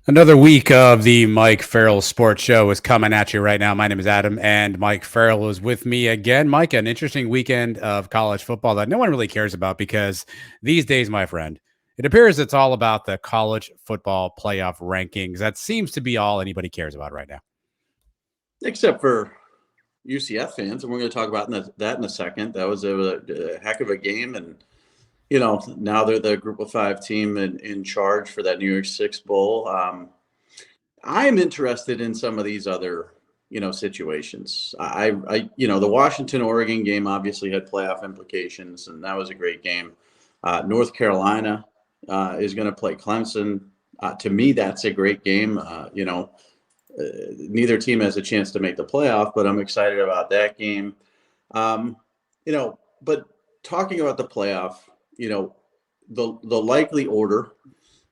Another week of the Mike Farrell Sports Show is coming at you right now. My name is Adam, and Mike Farrell is with me again. Mike, an interesting weekend of college football that no one really cares about because these days, my friend, it appears it's all about the college football playoff rankings. That seems to be all anybody cares about right now. Except for UCF fans, and we're going to talk about that in a second. That was a heck of a game, and now they're the Group of Five team in charge for that New Year's Six Bowl. I'm interested in some of these other situations. The Washington Oregon game obviously had playoff implications, and that was a great game. North Carolina is going to play Clemson. To me, that's a great game. Neither team has a chance to make the playoff, but I'm excited about that game. Um, but talking about the playoff, the likely order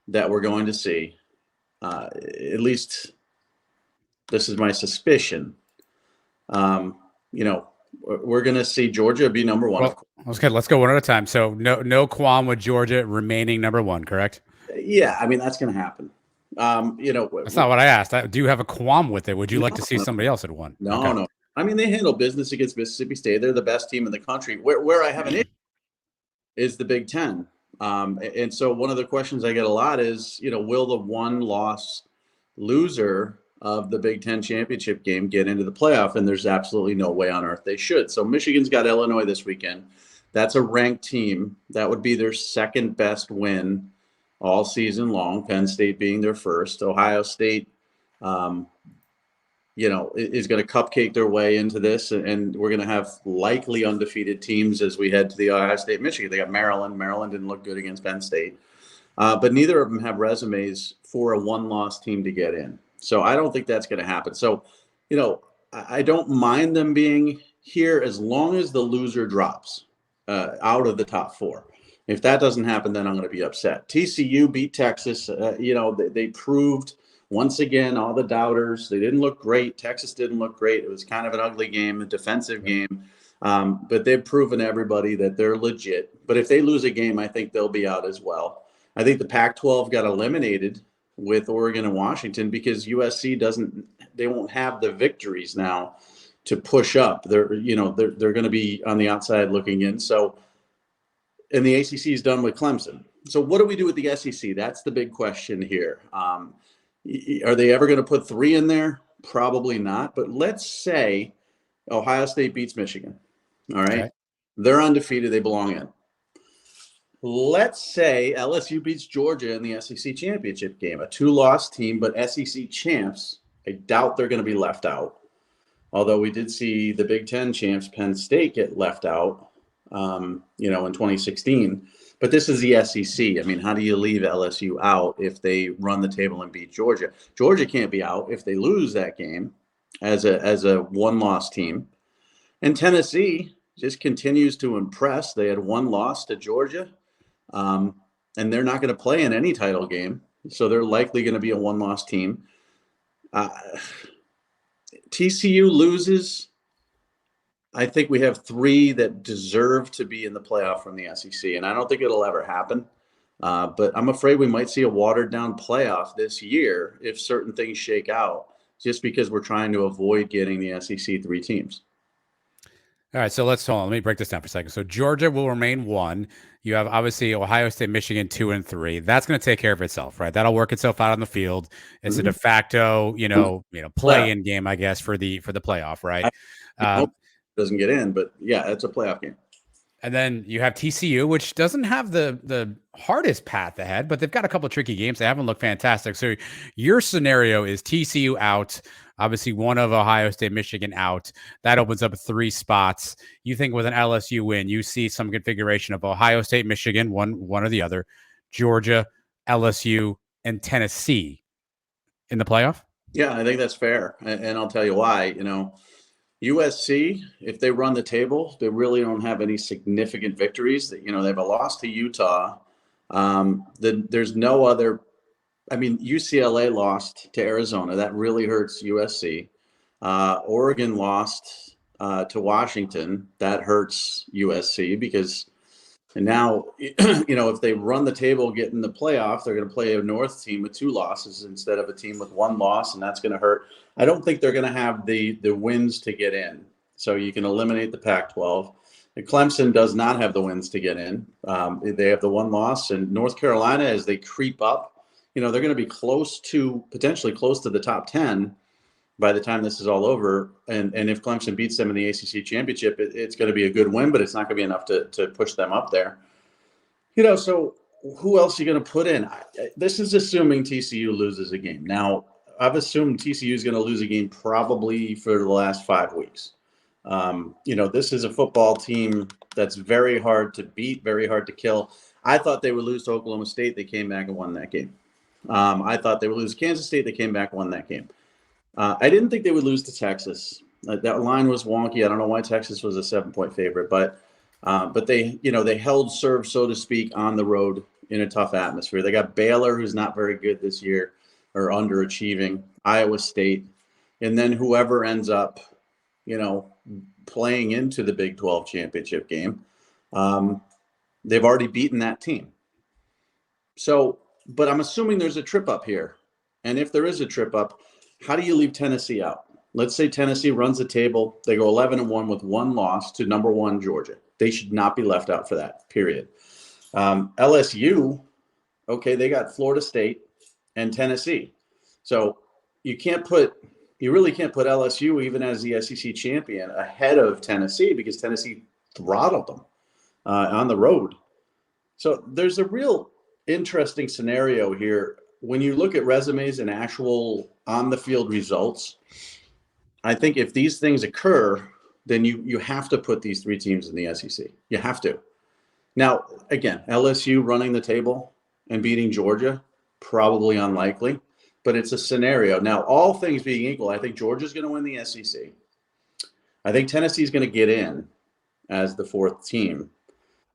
that we're going to see, at least this is my suspicion. We're going to see Georgia be number one. Well, okay, let's go one at a time. So no qualm with Georgia remaining number one, correct? Yeah, I mean that's going to happen. That's not what I asked. Do you have a qualm with it? Would you like to see no, somebody else at one? no, Okay. no. I mean they handle business against Mississippi State. They're the best team in the country. Where I have an issue is the Big Ten. And so one of the questions I get a lot is, will the one-loss loser of the Big Ten championship game get into the playoff? And there's absolutely no way on earth they should. So Michigan's got Illinois this weekend. That's a ranked team. That would be their second best win all season long, Penn State being their first. Ohio State, is going to cupcake their way into this, and we're going to have likely undefeated teams as we head to the Ohio State, Michigan. They got Maryland. Maryland didn't look good against Penn State, but neither of them have resumes for a one-loss team to get in. So I don't think that's going to happen. So, I don't mind them being here as long as the loser drops out of the top four. If that doesn't happen, then I'm going to be upset. TCU beat Texas. They proved once again, all the doubters, they didn't look great. Texas didn't look great. It was kind of an ugly game, a defensive game. But they've proven everybody that they're legit. But if they lose a game, I think they'll be out as well. I think the Pac-12 got eliminated with Oregon and Washington because USC they won't have the victories now to push up. They're going to be on the outside looking in. So, and the ACC is done with Clemson. So what do we do with the SEC? That's the big question here. Are they ever going to put three in there? Probably not. But let's say Ohio State beats Michigan. All right. Okay. They're undefeated. They belong in. Let's say LSU beats Georgia in the SEC championship game, a two-loss team, but SEC champs. I doubt they're going to be left out. Although we did see the Big Ten champs, Penn State, get left out, in 2016. But this is the SEC. I mean, how do you leave LSU out if they run the table and beat Georgia? Georgia can't be out if they lose that game as a one-loss team. And Tennessee just continues to impress. They had one loss to Georgia, and they're not going to play in any title game. So they're likely going to be a one-loss team. TCU loses. I think we have three that deserve to be in the playoff from the SEC, and I don't think it'll ever happen. But I'm afraid we might see a watered-down playoff this year if certain things shake out, just because we're trying to avoid getting the SEC three teams. All right, so hold on. Let me break this down for a second. So Georgia will remain one. You have obviously Ohio State, Michigan 2 and 3. That's going to take care of itself, right? That'll work itself out on the field. It's a de facto, play-in game, I guess, for the playoff, right? Doesn't get in, but yeah, it's a playoff game. And then you have TCU, which doesn't have the hardest path ahead, but they've got a couple of tricky games. They haven't looked fantastic. So your scenario is TCU out, obviously one of Ohio State, Michigan out. That opens up 3 spots. You think with an LSU win, you see some configuration of Ohio State, Michigan, one or the other, Georgia, LSU, and Tennessee in the playoff? Yeah, I think that's fair. And I'll tell you why. USC, if they run the table, they really don't have any significant victories. They have a loss to Utah. There's no other. I mean, UCLA lost to Arizona. That really hurts USC. Oregon lost to Washington. That hurts USC because And now, if they run the table, get in the playoff, they're going to play a North team with 2 losses instead of a team with 1 loss, and that's going to hurt. I don't think they're going to have the wins to get in. So you can eliminate the Pac-12. And Clemson does not have the wins to get in. They have the 1 loss, and North Carolina, as they creep up, they're going to be potentially close to the top 10 by the time this is all over. And if Clemson beats them in the ACC championship, it's going to be a good win, but it's not going to be enough to push them up there. So who else are you going to put in? This is assuming TCU loses a game. Now, I've assumed TCU is going to lose a game probably for the last 5 weeks. This is a football team that's very hard to beat, very hard to kill. I thought they would lose to Oklahoma State. They came back and won that game. I thought they would lose to Kansas State. They came back and won that game. I didn't think they would lose to Texas. That line was wonky. I don't know why Texas was a 7-point favorite, but they held serve, so to speak, on the road in a tough atmosphere. They got Baylor, who's not very good this year or underachieving, Iowa State, and then whoever ends up, playing into the Big 12 championship game, they've already beaten that team. So, but I'm assuming there's a trip up here, and if there is a trip up, how do you leave Tennessee out? Let's say Tennessee runs the table. They go 11-1 with 1 loss to number 1 Georgia. They should not be left out for that, period. LSU, okay, they got Florida State and Tennessee. So you really can't put LSU, even as the SEC champion, ahead of Tennessee because Tennessee throttled them on the road. So there's a real interesting scenario here. When you look at resumes and actual on-the-field results, I think if these things occur, then you have to put these 3 teams in the SEC. You have to. Now, again, LSU running the table and beating Georgia, probably unlikely, but it's a scenario. Now, all things being equal, I think Georgia's going to win the SEC. I think Tennessee's going to get in as the 4th team.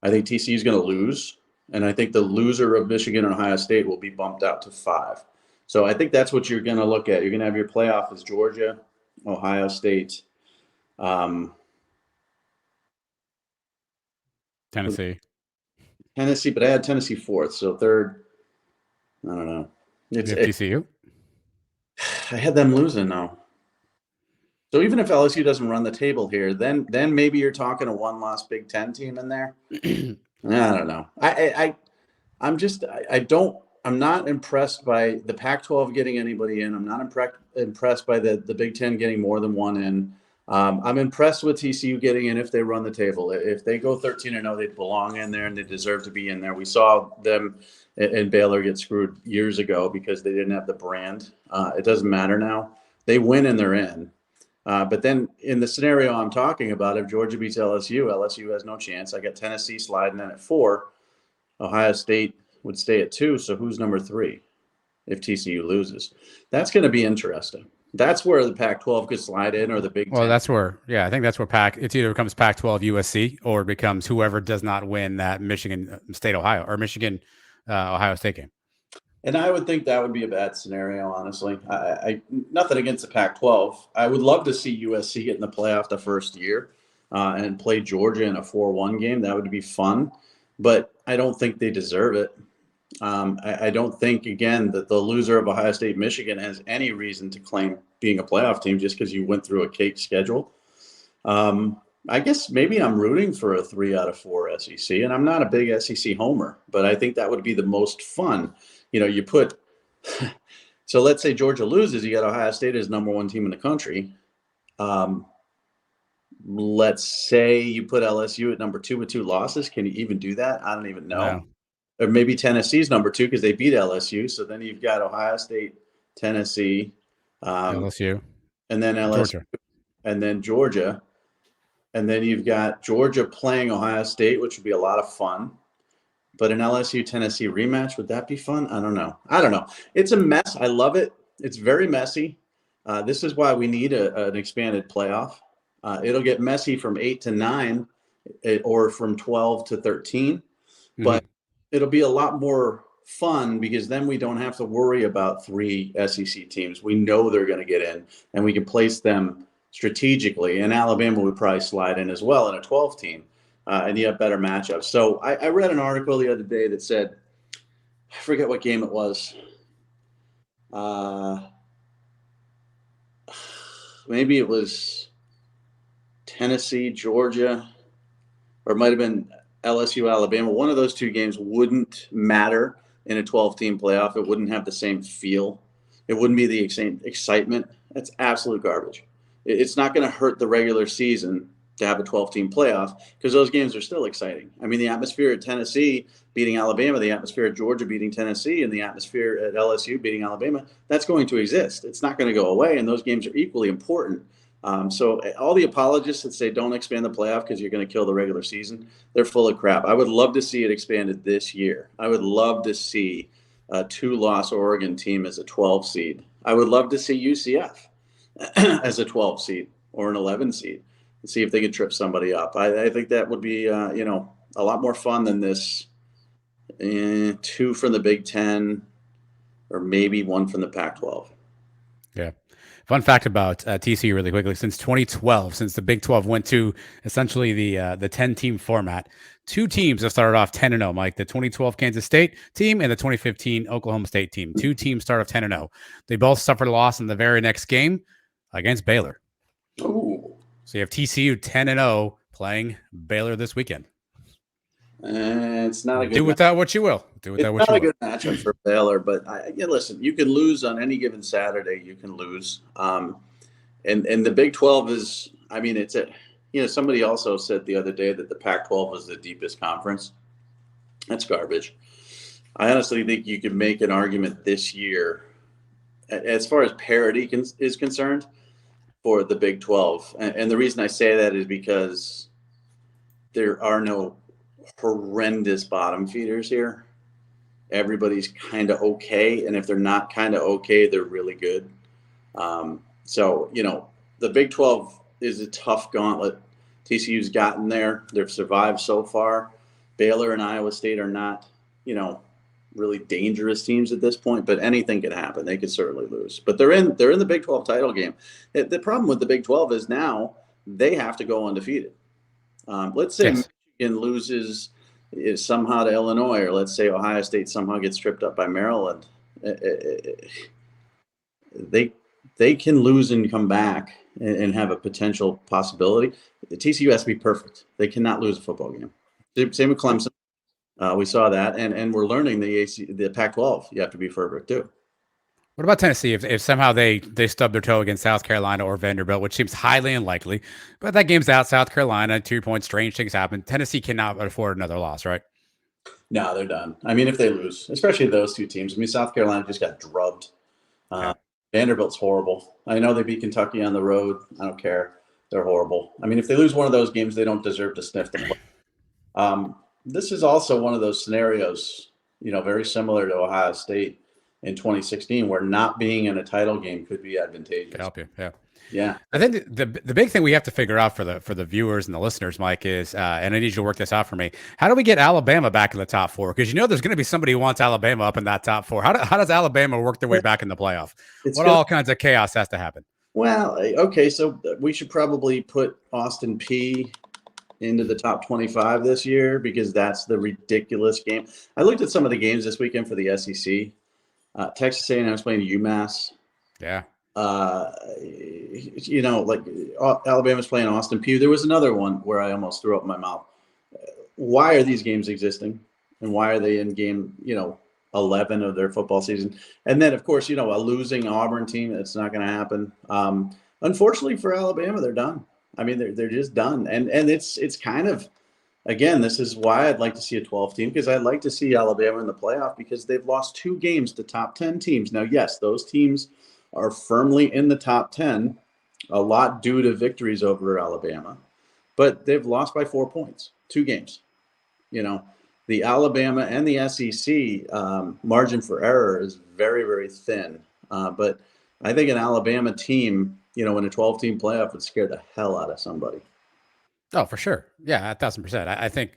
I think TCU's going to lose. And I think the loser of Michigan and Ohio State will be bumped out to 5. So I think that's what you're going to look at. You're going to have your playoff as Georgia, Ohio State, Tennessee, but I had Tennessee 4th, so 3rd. I don't know. It's TCU. I had them losing now. So even if LSU doesn't run the table here, then maybe you're talking a 1-loss Big Ten team in there. I don't know. I'm not impressed by the Pac-12 getting anybody in. I'm not impressed by the Big Ten getting more than 1 in. I'm impressed with TCU getting in if they run the table. If they go 13-0, they belong in there and they deserve to be in there. We saw them and Baylor get screwed years ago because they didn't have the brand. It doesn't matter now. They win and they're in. But then in the scenario I'm talking about, if Georgia beats LSU has no chance. I got Tennessee sliding in at 4. Ohio State would stay at 2. So who's number 3 if TCU loses? That's going to be interesting. That's where the Pac-12 could slide in, or the Big Ten. Well, that's where, I think that's where it either becomes Pac-12 USC or it becomes whoever does not win that Michigan State Ohio or Michigan Ohio State game. And I would think that would be a bad scenario, honestly. I nothing against the Pac-12. I would love to see USC get in the playoff the first year and play Georgia in a 4-1 game. That would be fun, but I don't think they deserve it. I don't think, again, that the loser of Ohio State, Michigan has any reason to claim being a playoff team just because you went through a cake schedule. I guess maybe I'm rooting for a 3 out of 4 SEC, and I'm not a big SEC homer, but I think that would be the most fun. You put – so let's say Georgia loses, you got Ohio State as number 1 team in the country. Let's say you put LSU at number 2 with 2 losses. Can you even do that? I don't even know. No. Or maybe Tennessee's number 2 because they beat LSU. So then you've got Ohio State, Tennessee, LSU, and then LSU, Georgia. And then Georgia. And then you've got Georgia playing Ohio State, which would be a lot of fun. But an LSU-Tennessee rematch, would that be fun? I don't know. It's a mess. I love it. It's very messy. This is why we need an expanded playoff. It'll get messy from 8 to 9 or from 12 to 13. But it'll be a lot more fun because then we don't have to worry about 3 SEC teams. We know they're going to get in, and we can place them strategically. And Alabama would probably slide in as well in a 12 team. and you have better matchups. So I read an article the other day that said, I forget what game it was. Maybe it was Tennessee, Georgia, or it might have been LSU, Alabama. One of those two games wouldn't matter in a 12-team playoff. It wouldn't have the same feel. It wouldn't be the same excitement. That's absolute garbage. It's not going to hurt the regular season to have a 12-team playoff because those games are still exciting. I mean, the atmosphere at Tennessee beating Alabama, the atmosphere at Georgia beating Tennessee, and the atmosphere at LSU beating Alabama, that's going to exist. It's not going to go away, and those games are equally important. So all the apologists that say don't expand the playoff because you're going to kill the regular season, they're full of crap. I would love to see it expanded this year. I would love to see a 2-loss Oregon team as a 12 seed. I would love to see UCF as a 12 seed or an 11 seed and see if they could trip somebody up. I think that would be, a lot more fun than this 2 from the Big Ten or maybe 1 from the Pac-12. Yeah. Fun fact about TCU really quickly. Since 2012, since the Big 12 went to essentially the 10-team format, 2 teams have started off 10-0, Mike. The 2012 Kansas State team and the 2015 Oklahoma State team. 2 teams start off 10-0. They both suffered a loss in the very next game against Baylor. Ooh. So you have TCU 10-0 playing Baylor this weekend. It's not a good. Do with that what you will. Do with that what you will. It's not a good matchup for Baylor, but listen, you can lose on any given Saturday. You can lose, and the Big 12 is. I mean, it's somebody also said the other day that the Pac-12 was the deepest conference. That's garbage. I honestly think you could make an argument this year, as far as parity is concerned, for the Big 12, and the reason I say that is because there are no horrendous bottom feeders here. Everybody's kind of okay, and if they're not kind of okay, they're really good. So the Big 12 is a tough gauntlet. TCU's gotten there. They've survived so far. Baylor and Iowa State are not, really dangerous teams at this point, but anything can happen. They could certainly lose. But they're in the Big 12 title game. The problem with the Big 12 is now they have to go undefeated. Let's say Michigan loses somehow to Illinois, or let's say Ohio State somehow gets tripped up by Maryland. They can lose and come back and have a potential possibility. The TCU has to be perfect. They cannot lose a football game. Same with Clemson. We saw that, and we're learning the Pac-12. You have to be perfect too. What about Tennessee? If somehow they stub their toe against South Carolina or Vanderbilt, which seems highly unlikely, but that game's out. South Carolina, 2 points, strange things happen. Tennessee cannot afford another loss, right? No, they're done. I mean, if they lose, especially those 2 teams. I mean, South Carolina just got drubbed. Vanderbilt's horrible. I know they beat Kentucky on the road. I don't care. They're horrible. I mean, if they lose one of those games, they don't deserve to sniff the play. This is also one of those scenarios, very similar to Ohio State in 2016, where not being in a title game could be advantageous. To help you, yeah. I think the big thing we have to figure out for the viewers and the listeners, Mike, is, and I need you to work this out for me. How do we get Alabama back in the top 4? Because there's going to be somebody who wants Alabama up in that top 4. How does Alabama work their way back in the playoff? All kinds of chaos has to happen? Well, okay, so we should probably put Austin Peay into the top 25 this year because that's the ridiculous game. I looked at some of the games this weekend for the SEC. Texas A&M was playing UMass. Yeah. Alabama's playing Austin Peay. There was another one where I almost threw up in my mouth. Why are these games existing? And why are they in game, 11 of their football season? And then, of course, a losing Auburn team, that's not going to happen. Unfortunately for Alabama, they're done. I mean, they're just done. And it's kind of, again, this is why I'd like to see a 12 team, because I'd like to see Alabama in the playoff because they've lost 2 games to top 10 teams. Now, yes, those teams are firmly in the top 10, a lot due to victories over Alabama, but they've lost by 4 points, 2 games. The Alabama and the SEC margin for error is very, very thin. But I think an Alabama team, in a 12-team playoff would scare the hell out of somebody. Oh, for sure. Yeah, 1,000%. I think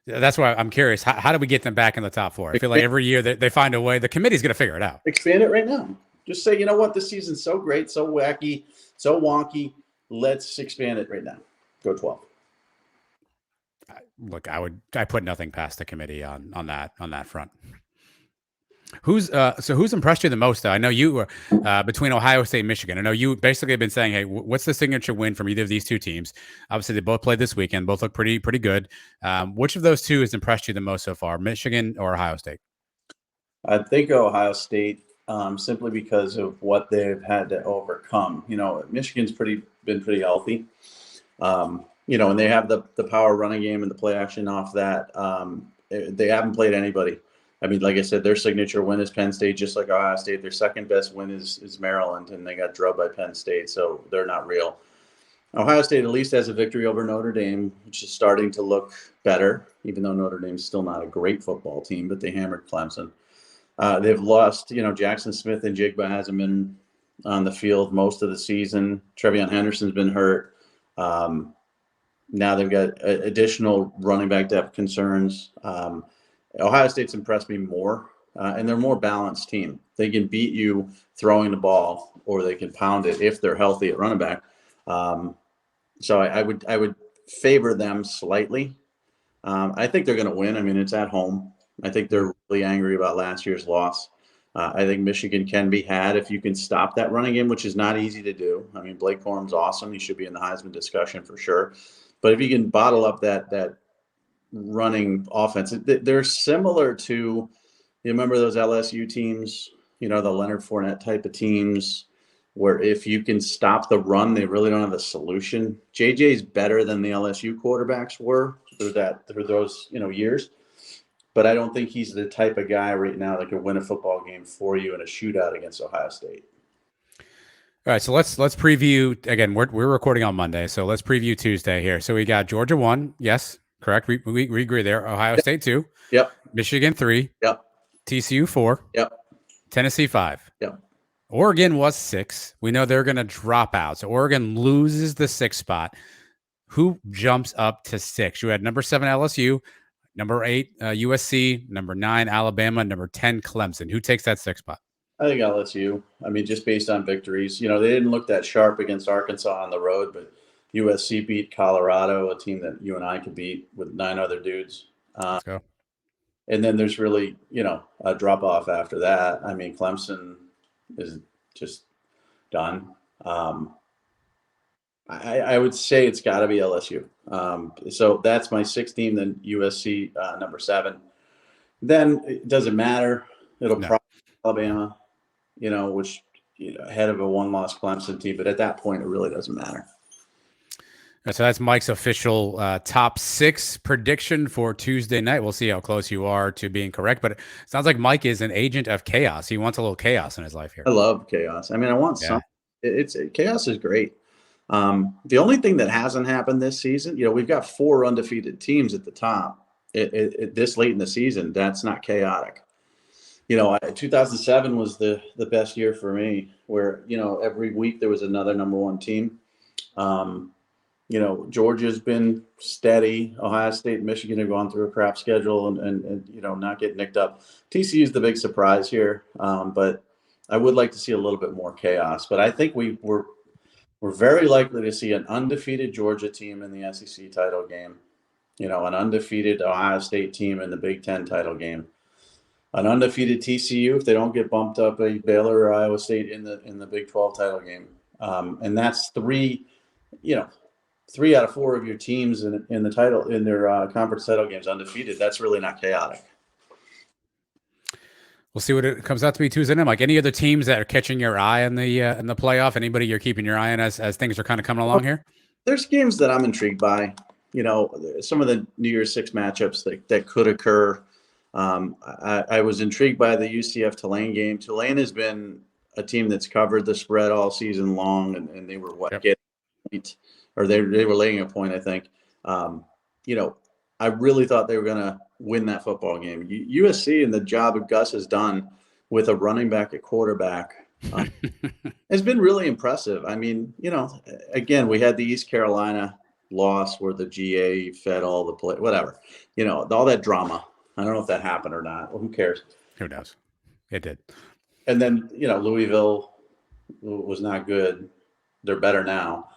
that's why I'm curious. How do we get them back in the top 4? I feel like every year they find a way. The committee's going to figure it out. Expand it right now. Just say, you know what? This season's so great, so wacky, so wonky. Let's expand it right now. Go 12. Look, I put nothing past the committee on that front. Who's impressed you the most, though? I know you between Ohio State and Michigan. I know you basically have been saying, hey, what's the signature win from either of these two teams? Obviously, they both played this weekend. Both look pretty good. Which of those two has impressed you the most so far, Michigan or Ohio State? I think Ohio State, simply because of what they've had to overcome. Michigan's been pretty healthy. And they have the power running game and the play action off that. They haven't played anybody. I mean, like I said, their signature win is Penn State, just like Ohio State. Their second best win is Maryland, and they got drubbed by Penn State, so they're not real. Ohio State at least has a victory over Notre Dame, which is starting to look better, even though Notre Dame's still not a great football team, but they hammered Clemson. They've lost, Jackson Smith and Jigba hasn't been on the field most of the season. Trevion Henderson's been hurt. Now they've got additional running back depth concerns. Ohio State's impressed me more, and they're a more balanced team. They can beat you throwing the ball, or they can pound it if they're healthy at running back. So I would favor them slightly. I think they're going to win. I mean, it's at home. I think they're really angry about last year's loss. I think Michigan can be had if you can stop that running game, which is not easy to do. I mean, Blake Corum's awesome. He should be in the Heisman discussion for sure. But if you can bottle up that running offense, they're similar to, you remember those LSU teams, the Leonard Fournette type of teams, where if you can stop the run, they really don't have a solution. JJ's better than the LSU quarterbacks were through those years. But I don't think he's the type of guy right now that could win a football game for you in a shootout against Ohio State. All right, so let's preview again. We're recording on Monday, so let's preview Tuesday here. So we got Georgia 1, yes, correct. We agree there. Ohio State 2, yep. Michigan 3, yep. TCU 4, yep. Tennessee 5, yep. Oregon was 6. We know they're going to drop out, so Oregon loses the 6th spot. Who jumps up to 6? You had number 7 LSU. Number 8, USC. Number 9, Alabama. Number 10, Clemson. Who takes that 6th spot? I think LSU. I mean, just based on victories. They didn't look that sharp against Arkansas on the road, but USC beat Colorado, a team that you and I could beat with 9 other dudes. Let's go. And then there's really, a drop-off after that. I mean, Clemson is just done. I would say it's got to be LSU. So that's my 6th team, then USC, number 7. Then it doesn't matter. It'll probably be Alabama, which ahead of a 1-loss Clemson team. But at that point, it really doesn't matter. So that's Mike's official top 6 prediction for Tuesday night. We'll see how close you are to being correct. But it sounds like Mike is an agent of chaos. He wants a little chaos in his life here. I love chaos. I mean, I want some. Chaos is great. The only thing that hasn't happened this season, we've got 4 undefeated teams at the top. This late in the season, that's not chaotic. 2007 was the best year for me, where every week there was another number 1 team. Georgia's been steady. Ohio State, Michigan have gone through a crap schedule and not get nicked up. TCU is the big surprise here, but I would like to see a little bit more chaos. But I think we're very likely to see an undefeated Georgia team in the SEC title game, an undefeated Ohio State team in the Big Ten title game, an undefeated TCU if they don't get bumped up a Baylor or Iowa State in the Big 12 title game. And that's 3 out of 4 of your teams in the title in their conference title games undefeated. That's really not chaotic. We'll see what it comes out to be Tuesday night. Like, any other teams that are catching your eye in the playoff? Anybody you're keeping your eye on as things are kind of coming along here? There's games that I'm intrigued by. Some of the New Year's 6 matchups that could occur. I was intrigued by the UCF Tulane game. Tulane has been a team that's covered the spread all season long, and they were getting a point, or they were laying a point, I think. I really thought they were going to win that football game. USC and the job Gus has done with a running back at quarterback has been really impressive. I mean, again, we had the East Carolina loss where the GA fed all the play, whatever, all that drama. I don't know if that happened or not. Well, who cares? Who knows? It did. And then, Louisville was not good. They're better now.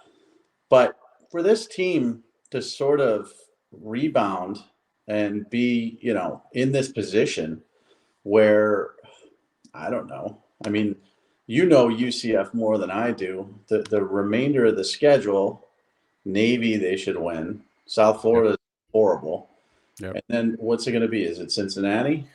But for this team to sort of rebound and be, in this position where, I don't know. I mean, UCF more than I do. The remainder of the schedule, Navy, they should win. South Florida is horrible. Yep. And then what's it going to be? Is it Cincinnati?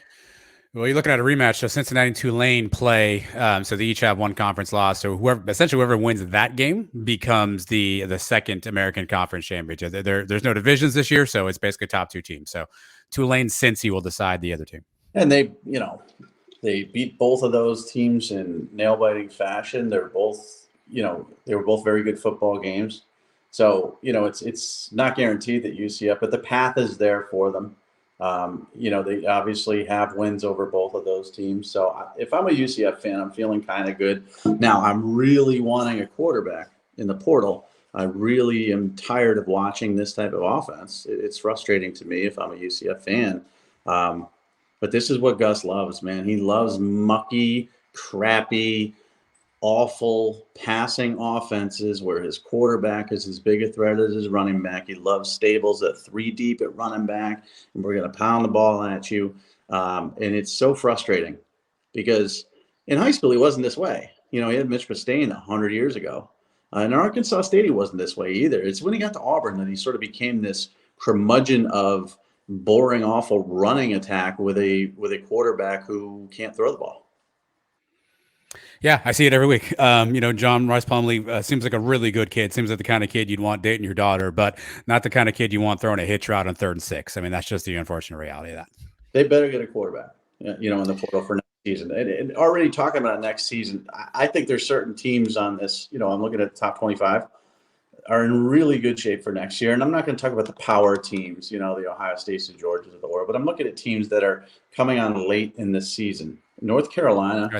Well, you're looking at a rematch. So Cincinnati and Tulane play. So they each have one conference loss. So whoever wins that game becomes the second American Conference championship. There's no divisions this year, so it's basically top two teams. So Tulane, Cincy will decide the other team. And they beat both of those teams in nail-biting fashion. They're both, they were both very good football games. So, it's not guaranteed that UCF, but the path is there for them. They obviously have wins over both of those teams. So if I'm a UCF fan, I'm feeling kind of good. Now, I'm really wanting a quarterback in the portal. I really am tired of watching this type of offense. It's frustrating to me if I'm a UCF fan. But this is what Gus loves, man. He loves mucky, crappy, awful passing offenses where his quarterback is as big a threat as his running back. He loves stables at 3 deep at running back, and we're going to pound the ball at you. And it's so frustrating because in high school, he wasn't this way. He had Mitch Mustaine 100 years ago. In Arkansas State, he wasn't this way either. It's when he got to Auburn that he sort of became this curmudgeon of boring, awful running attack with a quarterback who can't throw the ball. Yeah, I see it every week. John Rice Plumlee seems like a really good kid. Seems like the kind of kid you'd want dating your daughter, but not the kind of kid you want throwing a hitch route on 3rd and 6. I mean, that's just the unfortunate reality of that. They better get a quarterback, in the portal for next season. And already talking about next season, I think there's certain teams on this, I'm looking at the top 25, are in really good shape for next year. And I'm not going to talk about the power teams, the Ohio States, the Georgias of the world, but I'm looking at teams that are coming on late in the season. North Carolina,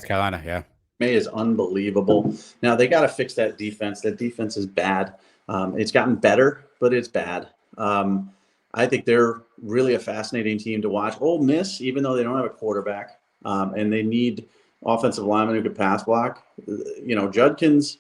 yeah. May is unbelievable. Now they got to fix that defense. That defense is bad. It's gotten better, but it's bad. I think they're really a fascinating team to watch. Ole Miss, even though they don't have a quarterback, and they need offensive linemen who could pass block, Judkins,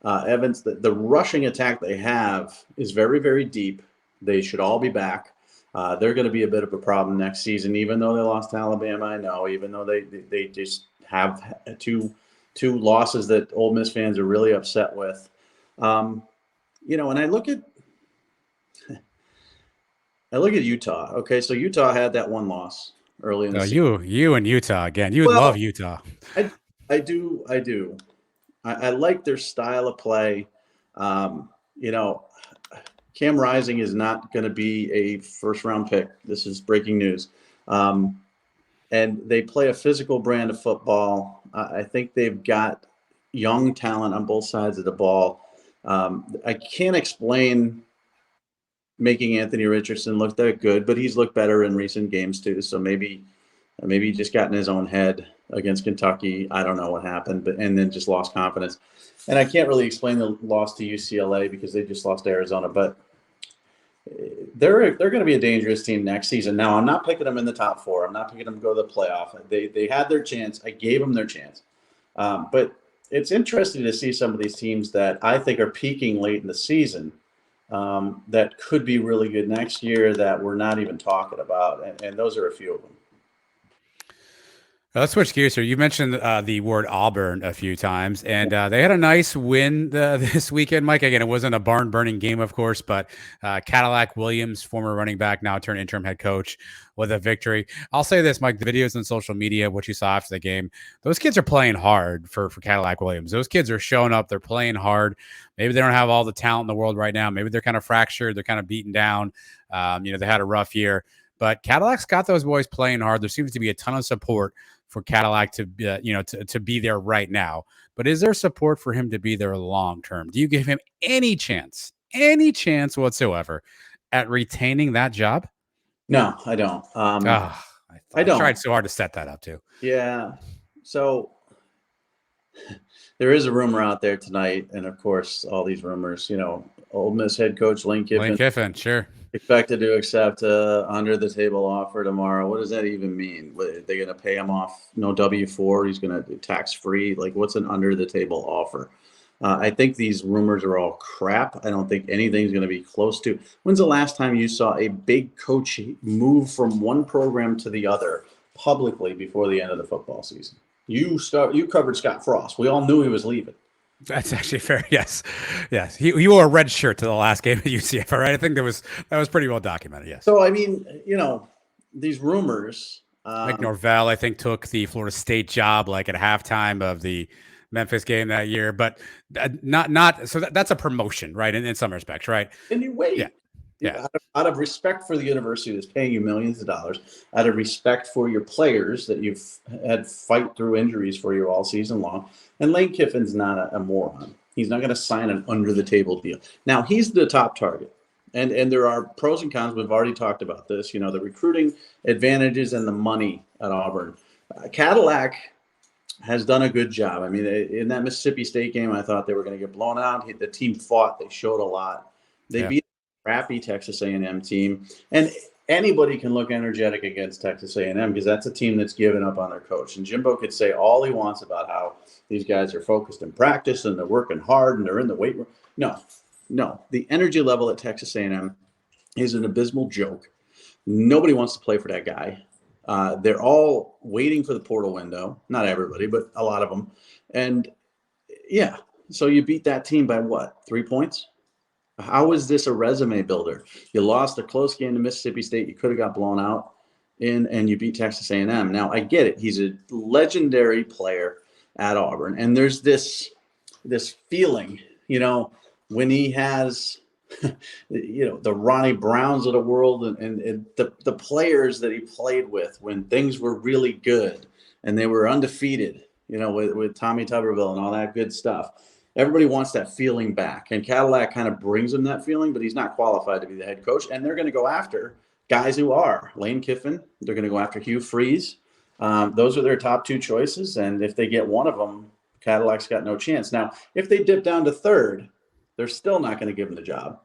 Evans, the rushing attack they have is very, very deep. They should all be back. They're going to be a bit of a problem next season, even though they lost to Alabama. I know, even though they just have two losses that Ole Miss fans are really upset with. And I look at Utah. Okay, so Utah had that one loss early in the season. You and Utah again. You love Utah. I do. I like their style of play. Cam Rising is not going to be a first-round pick. This is breaking news. And they play a physical brand of football. I think they've got young talent on both sides of the ball. I can't explain making Anthony Richardson look that good, but he's looked better in recent games too. So maybe he just got in his own head against Kentucky. I don't know what happened, and then just lost confidence. And I can't really explain the loss to UCLA because they just lost to Arizona, but they're going to be a dangerous team next season. Now, I'm not picking them in the top 4. I'm not picking them to go to the playoff. They had their chance. I gave them their chance. But it's interesting to see some of these teams that I think are peaking late in the season that could be really good next year that we're not even talking about. And those are a few of them. Let's switch gears here. You mentioned the word Auburn a few times, and they had a nice win this weekend, Mike. Again, it wasn't a barn-burning game, of course, but Cadillac Williams, former running back, now turned interim head coach, with a victory. I'll say this, Mike, the videos on social media, what you saw after the game, those kids are playing hard for Cadillac Williams. Those kids are showing up. They're playing hard. Maybe they don't have all the talent in the world right now. Maybe they're kind of fractured. They're kind of beaten down. They had a rough year. But Cadillac's got those boys playing hard. There seems to be a ton of support for Cadillac to be there right now. But is there support for him to be there long term? Do you give him any chance whatsoever at retaining that job? No, I don't. I don't. Tried so hard to set that up too. Yeah. So there is a rumor out there tonight, and of course, all these rumors. Ole Miss head coach Lane Kiffin, sure, expected to accept a under-the-table offer tomorrow. What does that even mean? Are they going to pay him off no W-4? He's going to tax-free? Like, what's an under-the-table offer? I think these rumors are all crap. I don't think anything's going to be close to. When's the last time you saw a big coach move from one program to the other publicly before the end of the football season? You covered Scott Frost. We all knew he was leaving. That's actually fair. Yes. He wore a red shirt to the last game at UCF. All right. I think that was pretty well documented. Yes. So, I mean, these rumors. Mike Norvell, I think, took the Florida State job like at halftime of the Memphis game that year, but not. So that's a promotion, right? In some respects, right? And you wait. Yeah. Out of respect for the university that's paying you millions of dollars, out of respect for your players that you've had fight through injuries for you all season long, and Lane Kiffin's not a moron. He's not going to sign an under-the-table deal. Now, he's the top target, and there are pros and cons. We've already talked about this. The recruiting advantages and the money at Auburn. Cadillac has done a good job. I mean, in that Mississippi State game, I thought they were going to get blown out. The team fought. They showed a lot. They beat crappy Texas A&M team, and anybody can look energetic against Texas A&M because that's a team that's given up on their coach. And Jimbo could say all he wants about how these guys are focused in practice and they're working hard and they're in the weight room. No, the energy level at Texas A&M is an abysmal joke. Nobody wants to play for that guy. They're all waiting for the portal window. Not everybody, but a lot of them. And so you beat that team by what? 3 points? How is this a resume builder? You lost a close game to Mississippi State. You could have got blown out and you beat Texas A&M. Now, I get it. He's a legendary player at Auburn. And there's this feeling, when he has, the Ronnie Browns of the world and the players that he played with when things were really good and they were undefeated, with Tommy Tuberville and all that good stuff. Everybody wants that feeling back, and Cadillac kind of brings him that feeling, but he's not qualified to be the head coach. And they're going to go after guys who are. Lane Kiffin, they're going to go after Hugh Freeze. Those are their top two choices, and if they get one of them, Cadillac's got no chance. Now, if they dip down to third, they're still not going to give him the job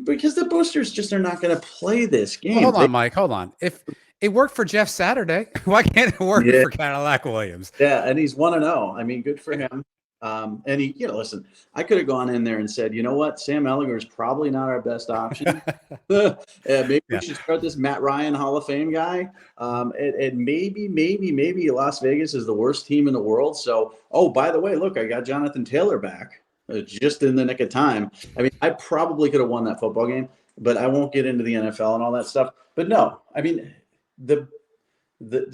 because the boosters just are not going to play this game. Well, hold on, Mike. Hold on. If it worked for Jeff Saturday, why can't it work for Cadillac Williams? Yeah, and he's 1-0. I mean, good for him. And he, listen, I could have gone in there and said, you know what, Sam Ehlinger is probably not our best option. Maybe we should start this Matt Ryan Hall of Fame guy. And maybe Las Vegas is the worst team in the world. So, by the way, look, I got Jonathan Taylor back just in the nick of time. I mean, I probably could have won that football game, but I won't get into the NFL and all that stuff. But no, I mean, the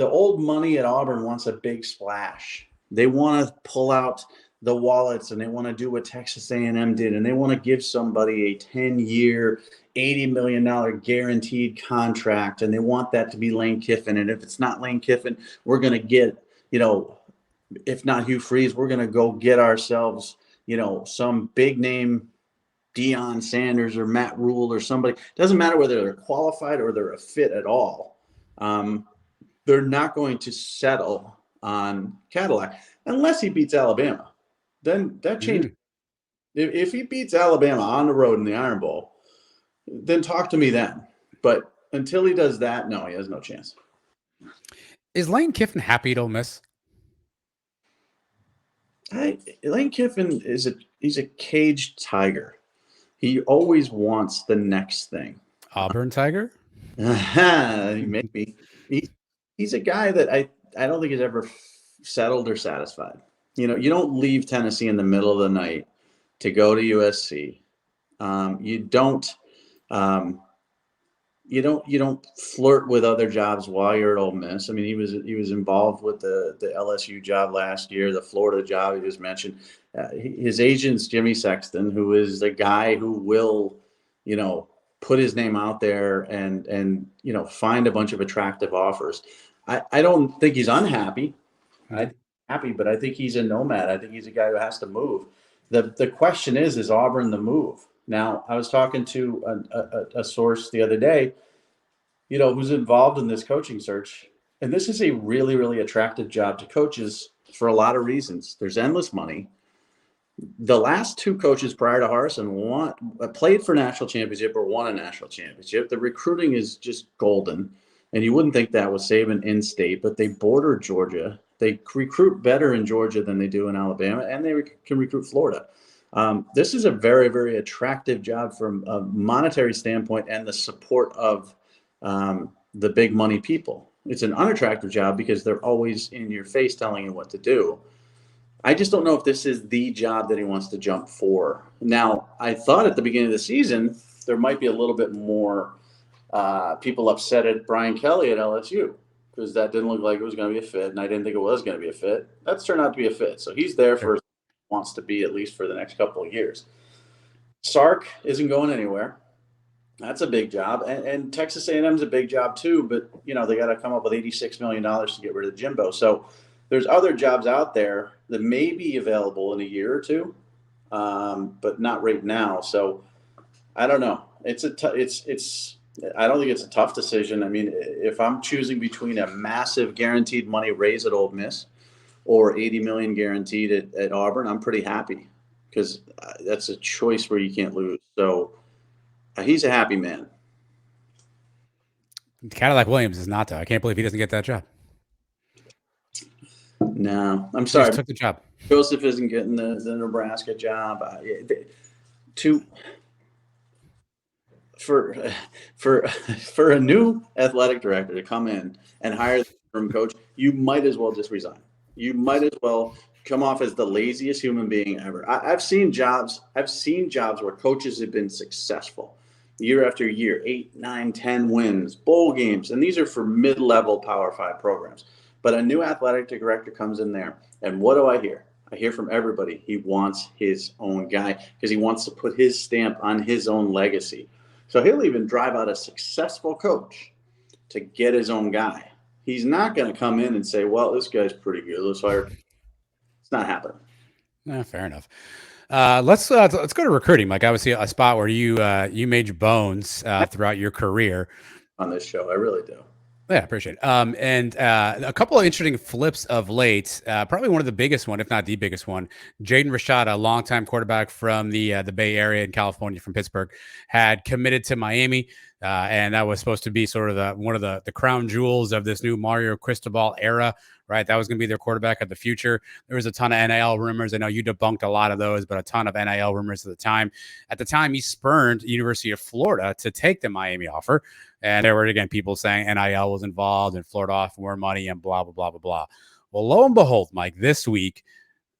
old money at Auburn wants a big splash. They want to pull out the wallets and they want to do what Texas A&M did, and they want to give somebody a 10-year, $80 million guaranteed contract, and they want that to be Lane Kiffin. And if it's not Lane Kiffin, we're going to get, if not Hugh Freeze, we're going to go get ourselves, some big name Deion Sanders or Matt Rule or somebody. Doesn't matter whether they're qualified or they're a fit at all. They're not going to settle on Cadillac unless he beats Alabama. Then that changes. If he beats Alabama on the road in the Iron Bowl, then talk to me then. But until he does that, no, he has no chance. Is Lane Kiffin happy at Ole Miss? Lane Kiffin he's a caged tiger. He always wants the next thing. Auburn Tiger? Maybe. He's a guy that I don't think he's ever settled or satisfied. You don't leave Tennessee in the middle of the night to go to USC. You don't flirt with other jobs while you're at Ole Miss. I mean, he was involved with the LSU job last year, the Florida job he just mentioned. His agent's Jimmy Sexton, who is the guy who will, put his name out there and find a bunch of attractive offers. I don't think he's unhappy. Happy, but I think he's a nomad. I think he's a guy who has to move. The question is Auburn the move? Now, I was talking to a source the other day, who's involved in this coaching search. And this is a really, really attractive job to coaches for a lot of reasons. There's endless money. The last two coaches prior to Harsin played for national championship or won a national championship. The recruiting is just golden. And you wouldn't think that was Saban in state, but they border Georgia. They recruit better in Georgia than they do in Alabama, and they can recruit Florida. This is a very, very attractive job from a monetary standpoint and the support of the big money people. It's an unattractive job because they're always in your face telling you what to do. I just don't know if this is the job that he wants to jump for. Now, I thought at the beginning of the season, there might be a little bit more people upset at Brian Kelly at LSU because that didn't look like it was going to be a fit, and I didn't think it was going to be a fit. That's turned out to be a fit. So he's there for wants to be at least for the next couple of years. Sark isn't going anywhere. That's a big job, and Texas A&M is a big job too. But they got to come up with $86 million to get rid of Jimbo. So there's other jobs out there that may be available in a year or two, but not right now. So I don't know. I don't think it's a tough decision. I mean, if I'm choosing between a massive guaranteed money raise at Ole Miss or $80 million guaranteed at Auburn, I'm pretty happy because that's a choice where you can't lose. So he's a happy man. Cadillac Williams is not, though. I can't believe he doesn't get that job. No, I'm sorry. He just took the job. Joseph isn't getting the Nebraska job. For a new athletic director to come in and hire the interim coach, you might as well just resign. You might as well come off as the laziest human being ever. I've seen jobs where coaches have been successful year after year, 8, 9, 10 wins, bowl games, and these are for mid-level Power 5 programs. But a new athletic director comes in there, and what do I hear? I hear from everybody he wants his own guy because he wants to put his stamp on his own legacy. So he'll even drive out a successful coach to get his own guy. He's not going to come in and say, well, this guy's pretty good, let's hire him. It's not happening. Fair enough. Let's go to recruiting, Mike. Obviously, a spot where you made your bones throughout your career on this show. I really do. Yeah, appreciate it. And a couple of interesting flips of late. Probably one of the biggest one, if not the biggest one. Jaden Rashada, a longtime quarterback from the Bay Area in California, from Pittsburgh, had committed to Miami, and that was supposed to be sort of one of the crown jewels of this new Mario Cristobal era. Right, that was going to be their quarterback of the future. There was a ton of NIL rumors. I know you debunked a lot of those, but a ton of NIL rumors at the time. At the time, he spurned University of Florida to take the Miami offer. And there were, again, people saying NIL was involved and Florida offered more money and blah, blah, blah, blah, blah. Well, lo and behold, Mike, this week,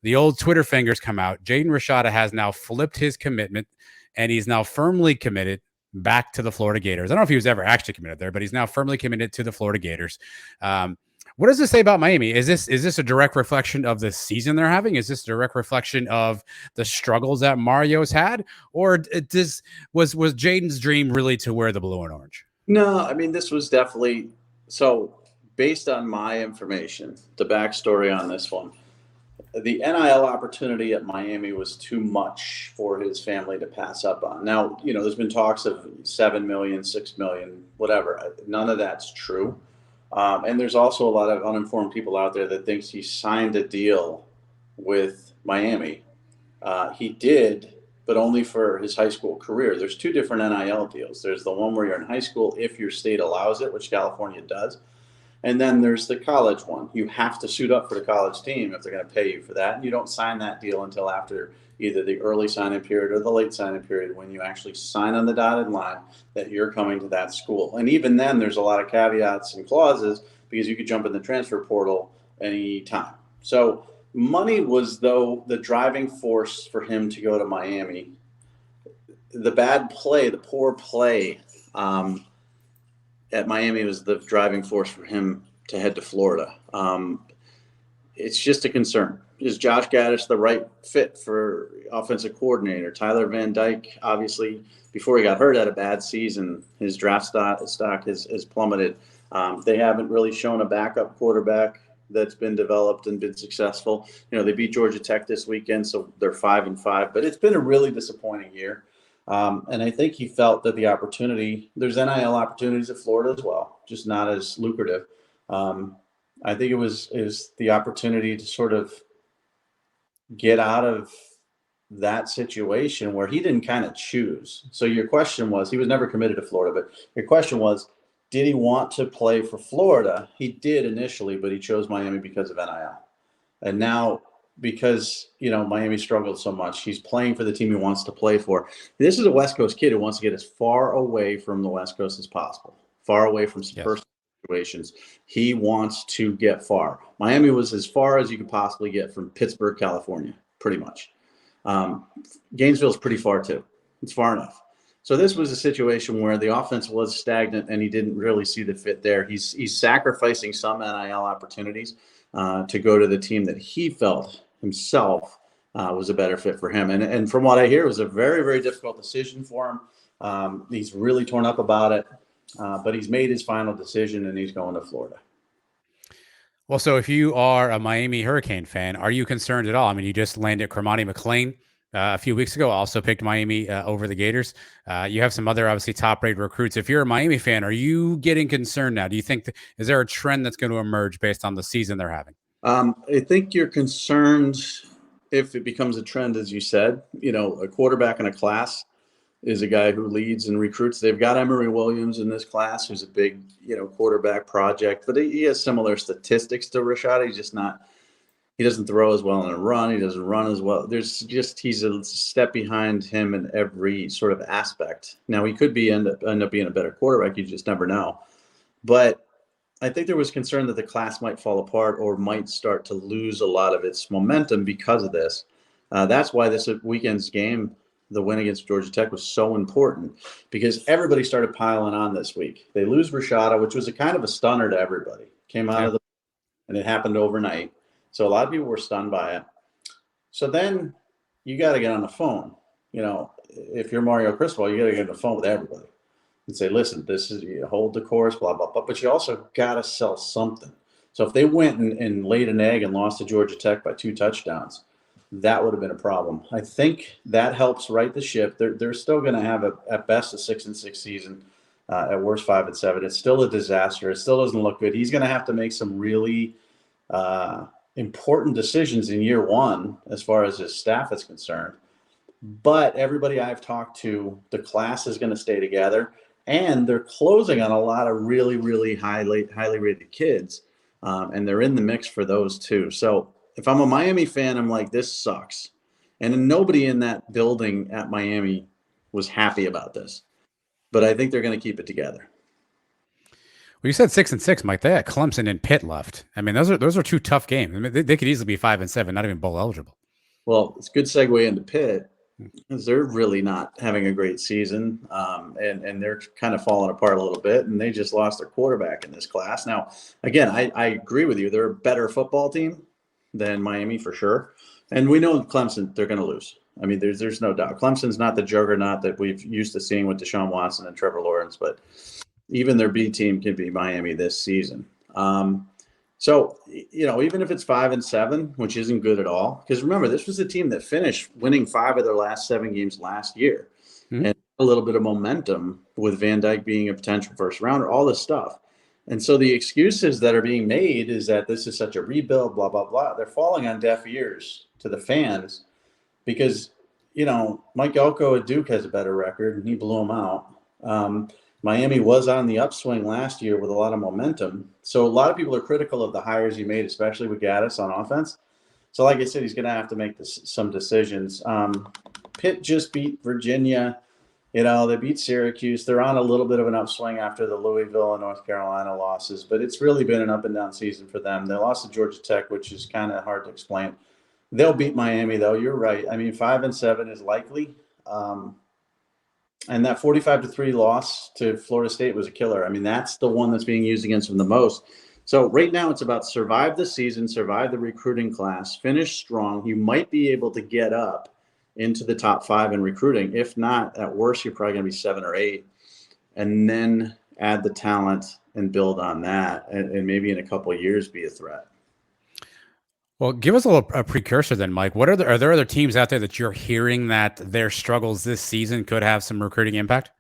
the old Twitter fingers come out. Jaden Rashada has now flipped his commitment, and he's now firmly committed back to the Florida Gators. I don't know if he was ever actually committed there, but he's now firmly committed to the Florida Gators. What does this say about Miami? Is this a direct reflection of the season they're having? Is this a direct reflection of the struggles that Mario's had? Or was Jaden's dream really to wear the blue and orange? No, I mean, this was definitely – so based on my information, the backstory on this one, the NIL opportunity at Miami was too much for his family to pass up on. Now, there's been talks of $7 million, $6 million, whatever. None of that's true. And there's also a lot of uninformed people out there that thinks he signed a deal with Miami. He did, but only for his high school career. There's two different NIL deals. There's the one where you're in high school if your state allows it, which California does. And then there's the college one. You have to suit up for the college team if they're going to pay you for that. And you don't sign that deal until after either the early sign-in period or the late sign-in period, when you actually sign on the dotted line that you're coming to that school. And even then, there's a lot of caveats and clauses because you could jump in the transfer portal any time. So money was, though, the driving force for him to go to Miami. The bad play, the poor play at Miami was the driving force for him to head to Florida. It's just a concern. Is Josh Gattis the right fit for offensive coordinator? Tyler Van Dyke, obviously, before he got hurt, had a bad season. His draft stock has plummeted. They haven't really shown a backup quarterback that's been developed and been successful. They beat Georgia Tech this weekend, so they're 5-5. But it's been a really disappointing year. And I think he felt that the opportunity, there's NIL opportunities at Florida as well, just not as lucrative. I think it was the opportunity to sort of get out of that situation where he didn't kind of choose. So your question was, he was never committed to Florida, but your question was, did he want to play for Florida? He did initially, but he chose Miami because of NIL. And now, because, Miami struggled so much, he's playing for the team he wants to play for. This is a West Coast kid who wants to get as far away from the West Coast as possible, far away from some personal situations. He wants to get far. Miami was as far as you could possibly get from Pittsburgh, California, pretty much. Gainesville's pretty far too. It's far enough. So this was a situation where the offense was stagnant and he didn't really see the fit there. He's sacrificing some NIL opportunities to go to the team that he felt himself was a better fit for him. And from what I hear, it was a very, very difficult decision for him. He's really torn up about it, but he's made his final decision and he's going to Florida. Well, so if you are a Miami Hurricane fan, are you concerned at all? I mean, you just landed Cormani McClain a few weeks ago, also picked Miami over the Gators. You have some other, obviously, top-rated recruits. If you're a Miami fan, are you getting concerned now? Do you think is there a trend that's going to emerge based on the season they're having? I think you're concerned if it becomes a trend, as you said. A quarterback in a class is a guy who leads and recruits. They've got Emory Williams in this class, who's a big, quarterback project, but he has similar statistics to Rashada. He's just not. He doesn't throw as well in a run. He doesn't run as well. He's a step behind him in every sort of aspect. Now, he could end up being a better quarterback. You just never know. But I think there was concern that the class might fall apart or might start to lose a lot of its momentum because of this. That's why this weekend's game, the win against Georgia Tech, was so important, because everybody started piling on this week. They lose Rashada, which was a kind of a stunner to everybody. Came out of and it happened overnight. So a lot of people were stunned by it. So then you got to get on the phone. If you're Mario Cristobal, you got to get on the phone with everybody and say, listen, this is, you hold the course, blah, blah, blah. But you also got to sell something. So if they went and laid an egg and lost to Georgia Tech by 2 touchdowns, that would have been a problem. I think that helps right the ship. They're still going to have, at best, a 6-6 season, at worst 5-7. It's still a disaster. It still doesn't look good. He's going to have to make some really important decisions in year one as far as his staff is concerned. But everybody I've talked to, the class is going to stay together, and they're closing on a lot of really, really highly rated kids, and they're in the mix for those too. So if I'm a Miami fan, I'm like, this sucks. And nobody in that building at Miami was happy about this. But I think they're going to keep it together. Well, you said 6-6, Mike. They had Clemson and Pitt left. I mean, those are 2 tough games. I mean, they could easily be 5-7, not even bowl eligible. Well, it's a good segue into Pitt, because they're really not having a great season, and they're kind of falling apart a little bit, and they just lost their quarterback in this class. Now, again, I agree with you. They're a better football team than Miami for sure, and we know Clemson, they're going to lose. I mean, there's no doubt. Clemson's not the juggernaut that we've used to seeing with Deshaun Watson and Trevor Lawrence, but even their B team can be Miami this season. So, even if it's 5-7, which isn't good at all, because remember, this was a team that finished winning 5 of their last 7 games last year, and a little bit of momentum with Van Dyke being a potential first rounder, all this stuff. And so the excuses that are being made is that this is such a rebuild, blah, blah, blah. They're falling on deaf ears to the fans because, Mike Elko at Duke has a better record, and he blew them out. Miami was on the upswing last year with a lot of momentum. So a lot of people are critical of the hires he made, especially with Gaddis on offense. So like I said, he's going to have to make some decisions. Pitt just beat Virginia. They beat Syracuse. They're on a little bit of an upswing after the Louisville and North Carolina losses, but it's really been an up and down season for them. They lost to Georgia Tech, which is kind of hard to explain. They'll beat Miami, though. You're right. I mean, 5-7 is likely. And that 45-3 loss to Florida State was a killer. I mean, that's the one that's being used against them the most. So right now it's about survive the season, survive the recruiting class, finish strong. You might be able to get up into the top 5 in recruiting. If not, at worst, you're probably going to be 7 or 8. And then add the talent and build on that. And maybe in a couple of years be a threat. Well, give us a precursor then, Mike. Are there other teams out there that you're hearing that their struggles this season could have some recruiting impact?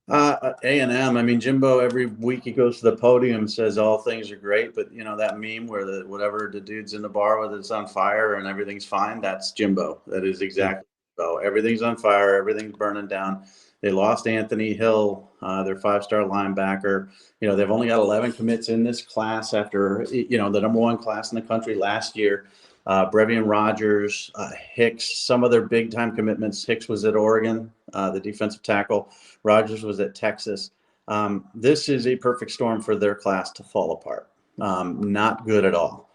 A&M. I mean, Jimbo, every week he goes to the podium and says all things are great, but that meme where whatever the dude's in the bar, whether it's on fire and everything's fine, that's Jimbo. That is exactly so. Everything's on fire, everything's burning down. They lost Anthony Hill, their 5-star linebacker. They've only got 11 commits in this class after, the number one class in the country last year. Brevian Rogers, Hicks, some of their big-time commitments. Hicks was at Oregon, the defensive tackle. Rogers was at Texas. This is a perfect storm for their class to fall apart. Not good at all.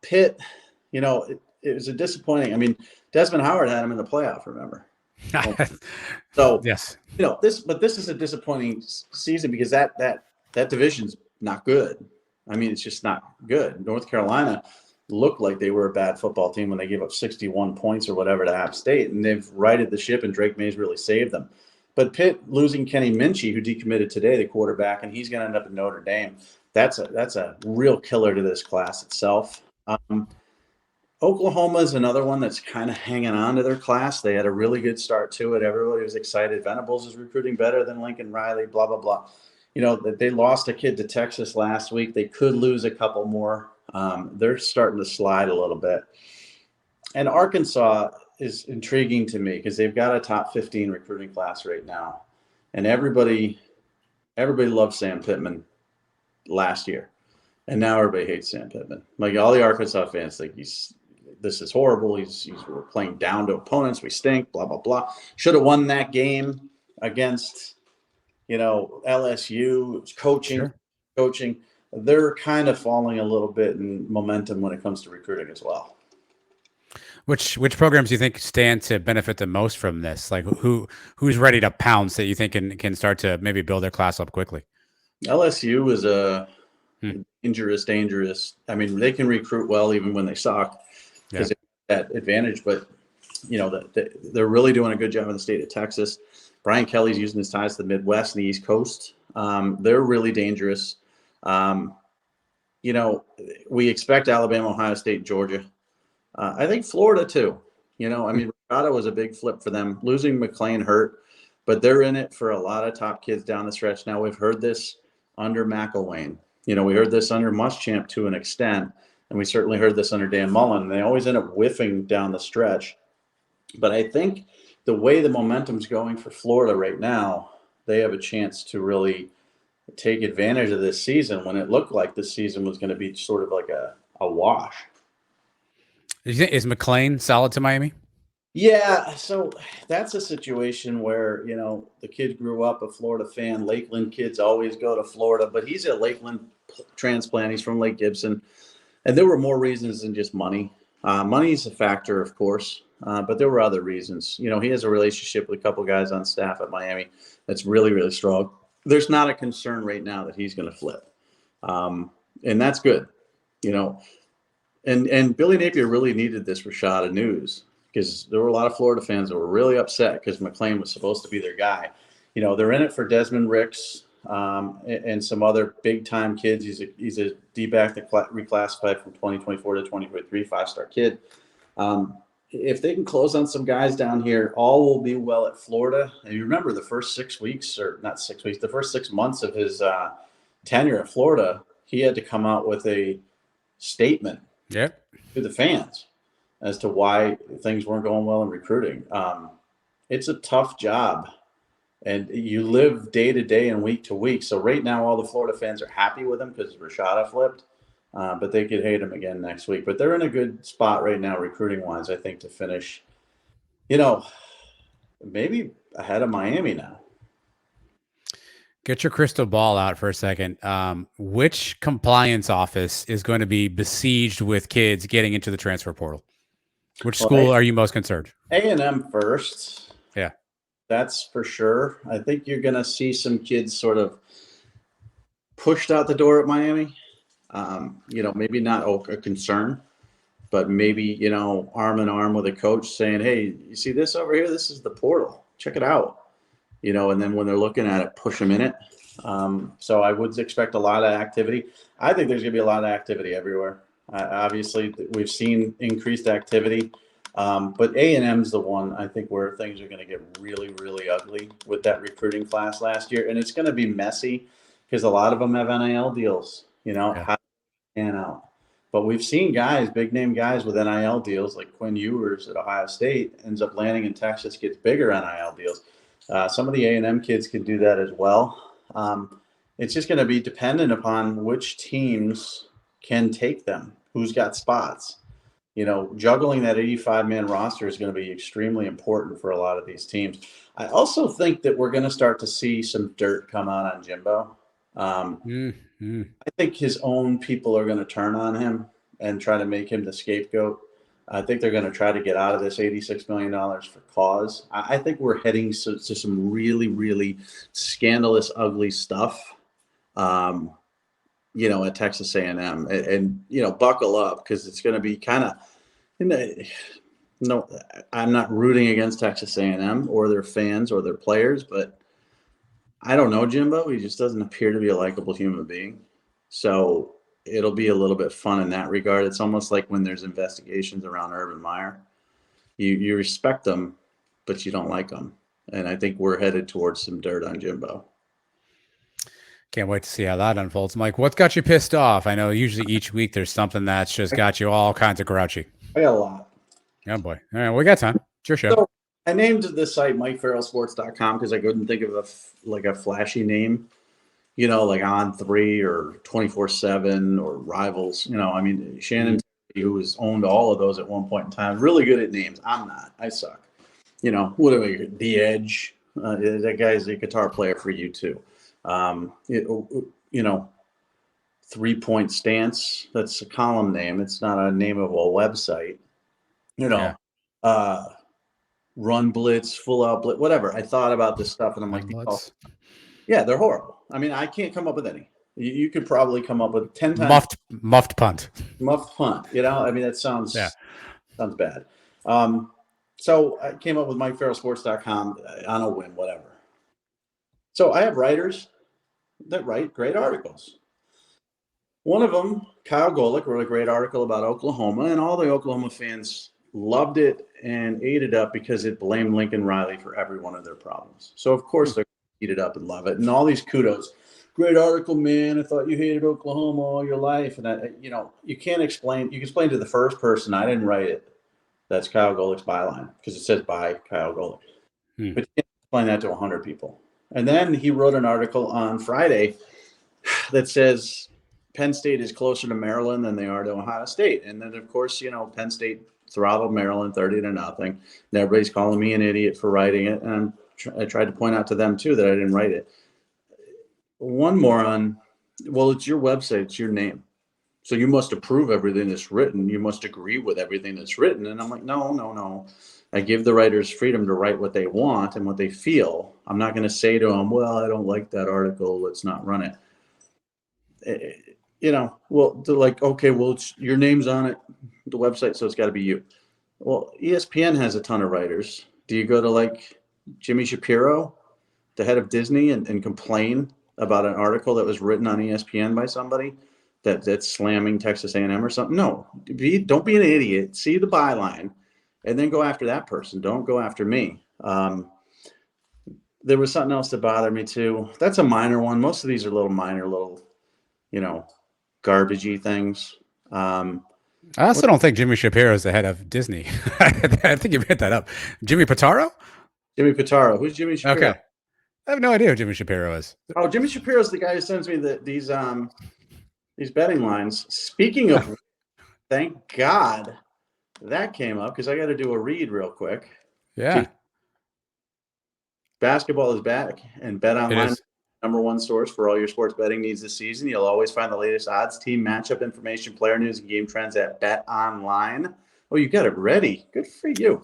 Pitt, it was a disappointing. I mean, Desmond Howard had him in the playoff, remember? So, yes, this is a disappointing season because that division's not good. I mean, it's just not good. North Carolina looked like they were a bad football team when they gave up 61 points or whatever to App State, and they've righted the ship, and Drake Mays really saved them. But Pitt losing Kenny Minchie, who decommitted today, the quarterback, and he's going to end up at Notre Dame. That's a real killer to this class itself. Oklahoma is another one that's kind of hanging on to their class. They had a really good start to it. Everybody was excited. Venables is recruiting better than Lincoln Riley, blah, blah, blah. They lost a kid to Texas last week. They could lose a couple more. They're starting to slide a little bit. And Arkansas is intriguing to me because they've got a top 15 recruiting class right now. And everybody loved Sam Pittman last year. And now everybody hates Sam Pittman. Like all the Arkansas fans think this is horrible. We're playing down to opponents. We stink, blah, blah, blah. Should have won that game against, LSU. Coaching. They're kind of falling a little bit in momentum when it comes to recruiting as well. Which programs do you think stand to benefit the most from this? Like who's ready to pounce that you think can start to maybe build their class up quickly? LSU is a dangerous. I mean, they can recruit well even when they suck because they have that advantage. But they're really doing a good job in the state of Texas. Brian Kelly's using his ties to the Midwest and the East Coast. They're really dangerous. We expect Alabama, Ohio State, Georgia. I think Florida too. Rashada was a big flip for them. Losing McClain hurt, but they're in it for a lot of top kids down the stretch. Now we've heard this under McElwain. We heard this under Muschamp to an extent, and we certainly heard this under Dan Mullen. They always end up whiffing down the stretch. But I think the way the momentum's going for Florida right now, they have a chance to really take advantage of this season when it looked like this season was going to be sort of like a wash. Is McClain solid to Miami? Yeah, so that's a situation where, the kid grew up a Florida fan. Lakeland kids always go to Florida, but he's a Lakeland transplant. He's from Lake Gibson. And there were more reasons than just money. Money's a factor, of course, but there were other reasons. He has a relationship with a couple guys on staff at Miami that's really, really strong. There's not a concern right now that he's going to flip. And that's good, And Billy Napier really needed this Rashada news because there were a lot of Florida fans that were really upset because McClain was supposed to be their guy. They're in it for Desmond Ricks and some other big-time kids. He's a D-back that reclassified from 2024 to 2023, 5-star kid. If they can close on some guys down here, all will be well at Florida. And you remember the first 6 weeks, or not 6 weeks, the first 6 months of his tenure at Florida, he had to come out with a statement to the fans as to why things weren't going well in recruiting. It's a tough job, and you live day to day and week to week. So right now, all the Florida fans are happy with him because Rashada flipped, but they could hate him again next week. But they're in a good spot right now, recruiting wise, I think, to finish, maybe ahead of Miami now. Get your crystal ball out for a second. Which compliance office is going to be besieged with kids getting into the transfer portal? Which school are you most concerned? A&M first. Yeah. That's for sure. I think you're going to see some kids sort of pushed out the door at Miami. Maybe not a concern, but maybe, arm in arm with a coach saying, hey, you see this over here? This is the portal. Check it out. And then when they're looking at it, push them in it. So I would expect a lot of activity. I think there's going to be a lot of activity everywhere. Obviously, we've seen increased activity, but A&M's the one I think where things are going to get really, really ugly with that recruiting class last year. And it's going to be messy because a lot of them have NIL deals, how to pan out. But we've seen guys, big name guys with NIL deals like Quinn Ewers at Ohio State ends up landing in Texas, gets bigger NIL deals. Some of the A&M kids can do that as well. It's just going to be dependent upon which teams can take them, who's got spots. Juggling that 85-man roster is going to be extremely important for a lot of these teams. I also think that we're going to start to see some dirt come out on Jimbo. I think his own people are going to turn on him and try to make him the scapegoat. I think they're going to try to get out of this $86 million for cause. I think we're heading to some really, really scandalous, ugly stuff, at Texas A&M. And buckle up, because it's going to be kind of no, I'm not rooting against Texas A&M or their fans or their players, but I don't know Jimbo. He just doesn't appear to be a likable human being. So it'll be a little bit fun in that regard. It's almost like when there's investigations around Urban Meyer. You respect them, but you don't like them. And I think we're headed towards some dirt on Jimbo. Can't wait to see how that unfolds. Mike, what's got you pissed off? I know usually each week there's something that's just got you all kinds of grouchy. I got a lot. Oh, boy. All right, we got time. It's your show. So I named the site MikeFarrellSports.com because I couldn't think of a flashy name, like On3 or 24/7 or Rivals. Shannon, who has owned all of those at one point in time, really good at names. I'm not. I suck. What are we? The Edge. That guy's a guitar player for you too. 3-point stance. That's a column name. It's not a name of a website. Run blitz, full out blitz, whatever. I thought about this stuff and I'm like, yeah, they're horrible. I can't come up with any. You could probably come up with 10 times. Muffed punt. Muffed punt. That sounds bad. So I came up with MikeFarrellSports.com on a whim, whatever. So I have writers that write great articles. One of them, Kyle Golick, wrote a great article about Oklahoma, and all the Oklahoma fans loved it and ate it up because it blamed Lincoln Riley for every one of their problems. So, of course, they're going to eat it up and love it. And all these kudos. Great article, man. I thought you hated Oklahoma all your life. And, you can't explain. You can explain to the first person, I didn't write it. That's Kyle Golick's byline because it says by Kyle Golick. But you can't explain that to 100 people. And then he wrote an article on Friday that says Penn State is closer to Maryland than they are to Ohio State. And then, of course, Penn State throttled Maryland 30-0. And everybody's calling me an idiot for writing it. And I tried to point out to them, too, that I didn't write it. One moron, well, it's your website. It's your name. So you must approve everything that's written. You must agree with everything that's written. And I'm like, no. I give the writers freedom to write what they want and what they feel. I'm not going to say to them, well, I don't like that article. Let's not run it. They're like, okay, well, your name's on it, the website, so it's got to be you. Well, ESPN has a ton of writers. Do you go to like Jimmy Shapiro, the head of Disney, and complain about an article that was written on ESPN by somebody that's slamming Texas A&M or something? No, don't be an idiot. See the byline and then go after that person. Don't go after me. There was something else that bothered me too. That's a minor one. Most of these are minor, garbagey things. I also don't think Jimmy Shapiro is the head of Disney. I think you hit that up. Jimmy Pitaro? Jimmy Pitaro. Who's Jimmy Shapiro? Okay. I have no idea who Jimmy Shapiro is. Oh, Jimmy Shapiro is the guy who sends me these betting lines. Speaking of, thank God that came up because I got to do a read real quick. Yeah. Basketball is back, and BetOnline, #1 source for all your sports betting needs this season. You'll always find the latest odds, team matchup information, player news, and game trends at BetOnline. Oh, you got it ready. Good for you.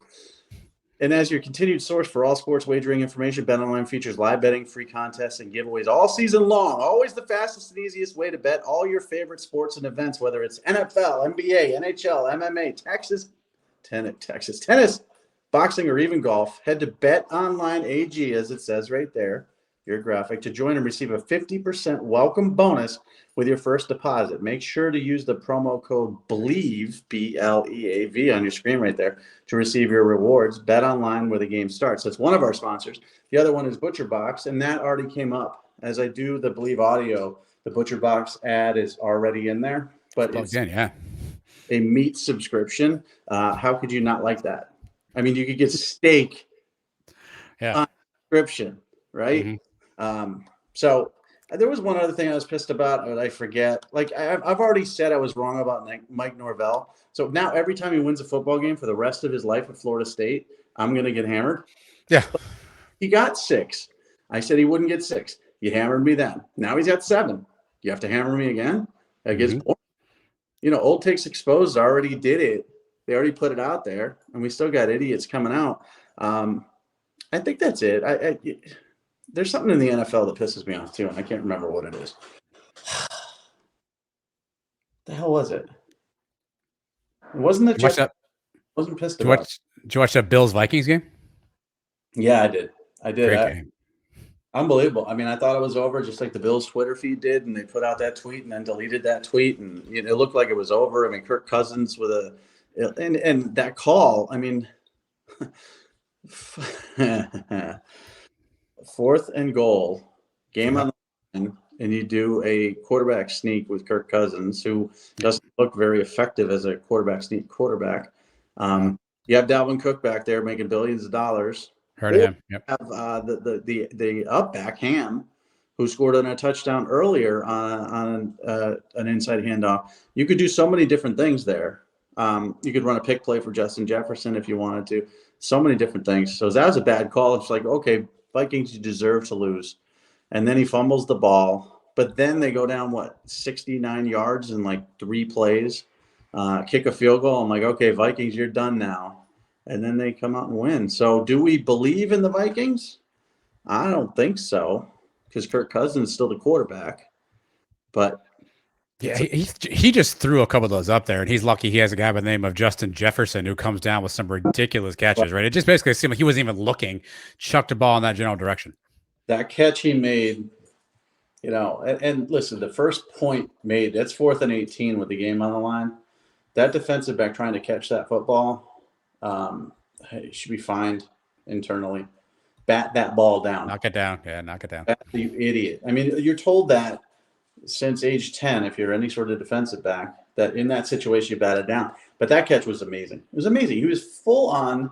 And as your continued source for all sports wagering information, BetOnline features live betting, free contests, and giveaways all season long. Always the fastest and easiest way to bet all your favorite sports and events, whether it's NFL, NBA, NHL, MMA, Texas tennis, boxing, or even golf. Head to BetOnline AG, as it says right there, your graphic, to join and receive a 50% welcome bonus with your first deposit. Make sure to use the promo code BLEAV, BLEAV, on your screen right there to receive your rewards. Bet online where the game starts. That's one of our sponsors. The other one is ButcherBox, and that already came up. As I do the Believe audio, the ButcherBox ad is already in there. But it's a meat subscription. How could you not like that? I mean, you could get steak. Yeah. subscription, right? So there was one other thing I was pissed about, but I forget. Like I've already said I was wrong about Mike Norvell. So now every time he wins a football game for the rest of his life at Florida State, I'm going to get hammered. Yeah. But he got 6. I said he wouldn't get 6. You hammered me then. Now he's got 7. You have to hammer me again? That gets boring. You know, Old Takes Exposed already did it. They already put it out there, and we still got idiots coming out. I think that's it. There's something in the NFL that pisses me off too, and I can't remember what it is. The hell was it? It wasn't the Jets. Wasn't pissed about it. Did you watch that Bills-Vikings game? Yeah, I did. Great game. Unbelievable. I mean, I thought it was over, just like the Bills Twitter feed did, and they put out that tweet and then deleted that tweet, and it looked like it was over. I mean, Kirk Cousins with and that call. I mean, 4th and goal, game on the line, and you do a quarterback sneak with Kirk Cousins, who doesn't look very effective as a quarterback sneak quarterback. You have Dalvin Cook back there making billions of dollars. Heard of him. Yep. Have the up back Ham, who scored on a touchdown earlier on an inside handoff. You could do so many different things there. You could run a pick play for Justin Jefferson if you wanted to. So many different things. So that was a bad call. It's like, okay, Vikings, you deserve to lose. And then he fumbles the ball. But then they go down, 69 yards in like 3 plays, kick a field goal. I'm like, okay, Vikings, you're done now. And then they come out and win. So do we believe in the Vikings? I don't think so, because Kirk Cousins is still the quarterback. But yeah, he just threw a couple of those up there, and he's lucky he has a guy by the name of Justin Jefferson who comes down with some ridiculous catches, right? It just basically seemed like he wasn't even looking, chucked a ball in that general direction. That catch he made, and listen, the first point made, that's 4th and 18 with the game on the line. That defensive back trying to catch that football, should be fined internally. Bat that ball down. Knock it down. Yeah, knock it down. You idiot. I mean, you're told that since age 10, if you're any sort of defensive back, that in that situation you bat it down. But that catch was amazing. It was amazing. He was full on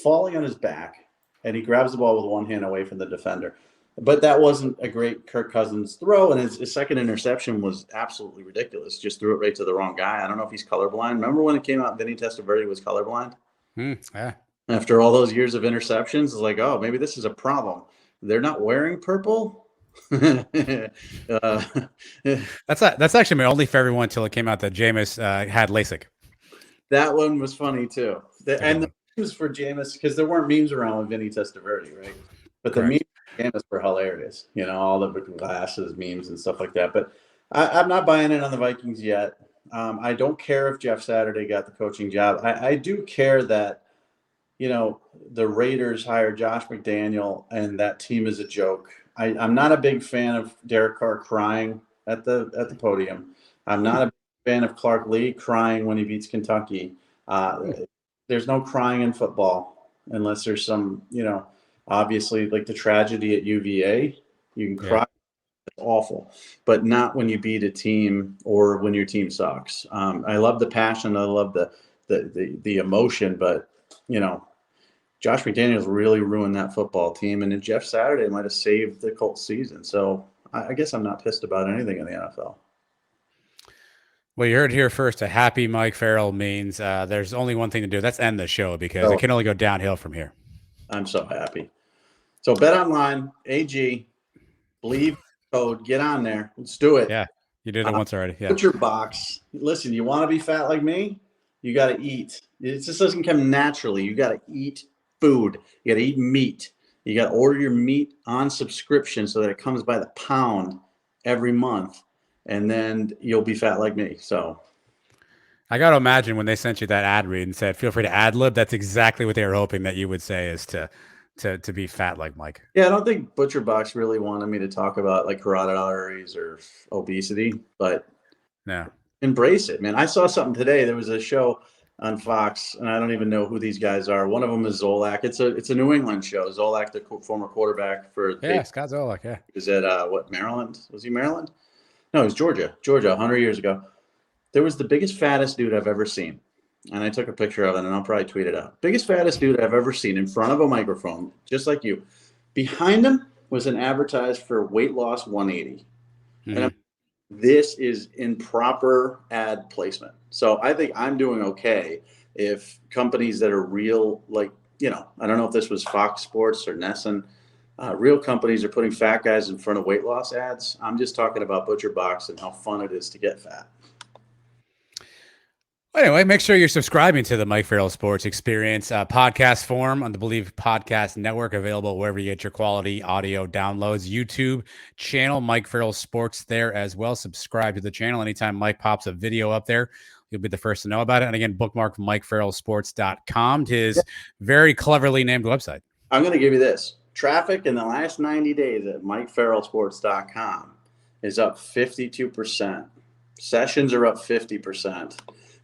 falling on his back, and he grabs the ball with one hand away from the defender. But that wasn't a great Kirk Cousins throw, and his second interception was absolutely ridiculous. Just threw it right to the wrong guy. I don't know if he's colorblind. Remember when it came out Vinny Testaverde was colorblind? Yeah. After all those years of interceptions, it's like, oh, maybe this is a problem. They're not wearing purple. That's actually my only favorite one until it came out that Jameis had LASIK. That one was funny too. And the memes for Jameis, because there weren't memes around with Vinny Testaverde, right? But the memes for Jameis were hilarious. All the glasses memes and stuff like that. But I'm not buying it on the Vikings yet. I don't care if Jeff Saturday got the coaching job. I do care that, the Raiders hired Josh McDaniel, and that team is a joke. I'm not a big fan of Derek Carr crying at the podium. I'm not a big fan of Clark Lee crying when he beats Kentucky. There's no crying in football unless there's some, obviously like the tragedy at UVA. You can cry. It's awful, but not when you beat a team or when your team sucks. I love the passion. I love the emotion, but Josh McDaniels really ruined that football team, and then Jeff Saturday might have saved the Colts season. So I guess I'm not pissed about anything in the NFL. Well, you heard it here first. A happy Mike Farrell means there's only one thing to do. That's end the show, because it can only go downhill from here. I'm so happy. So Bet Online, AG, believe code, get on there. Let's do it. Yeah, you did it once already. Yeah. Put your box. Listen, you want to be fat like me? You got to eat. It just doesn't come naturally. You got to eat food. You got to eat meat. You got to order your meat on subscription so that it comes by the pound every month, and then you'll be fat like me. So I got to imagine when they sent you that ad read and said, feel free to ad lib, that's exactly what they were hoping that you would say, is to be fat like Mike. Yeah, I don't think Butcher Box really wanted me to talk about like carotid arteries or obesity, but no, embrace it, man. I saw something today. There was a show on Fox, and I don't even know who these guys are. One of them is Zolak. It's a New England show. Zolak, the former quarterback for Scott Zolak. Yeah, is at Maryland? Was he Maryland? No, he was Georgia 100 years ago. There was the biggest, fattest dude I've ever seen, and I took a picture of it, and I'll probably tweet it out. Biggest, fattest dude I've ever seen in front of a microphone, just like you. Behind him was an advertised for weight loss 180. Mm-hmm. And this is improper ad placement. So I think I'm doing okay if companies that are real, like, I don't know if this was Fox Sports or Nesson, real companies are putting fat guys in front of weight loss ads. I'm just talking about Butcher Box and how fun it is to get fat. Anyway, make sure you're subscribing to the Mike Farrell Sports Experience podcast form on the Believe Podcast Network, available wherever you get your quality audio downloads. YouTube channel, Mike Farrell Sports, there as well. Subscribe to the channel. Anytime Mike pops a video up there, you'll be the first to know about it. And again, bookmark MikeFarrellSports.com, his very cleverly named website. I'm going to give you this. Traffic in the last 90 days at MikeFarrellSports.com is up 52%. Sessions are up 50%.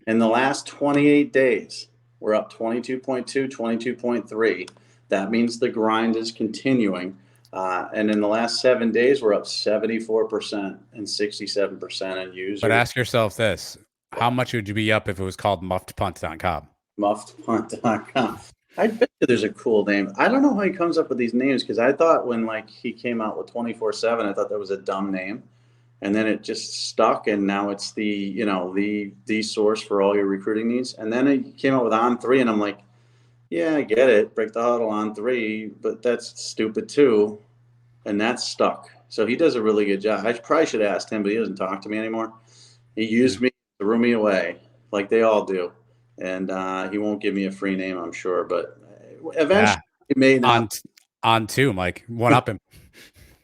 In the last 28 days, we're up 22.2, 22.3. That means the grind is continuing. And in the last 7 days, we're up 74% and 67% in users. But ask yourself this. How much would you be up if it was called muffedpunt.com? Muffedpunt.com. I bet you there's a cool name. I don't know how he comes up with these names, because I thought when he came out with 24/7, I thought that was a dumb name. And then it just stuck, and now it's the source for all your recruiting needs. And then it came out with On3, and I'm like, yeah, I get it. Break the huddle On3, but that's stupid too. And that's stuck. So he does a really good job. I probably should have asked him, but he doesn't talk to me anymore. He used me, threw me away, like they all do. And he won't give me a free name, I'm sure. But eventually he may not. On two, Mike. One up him.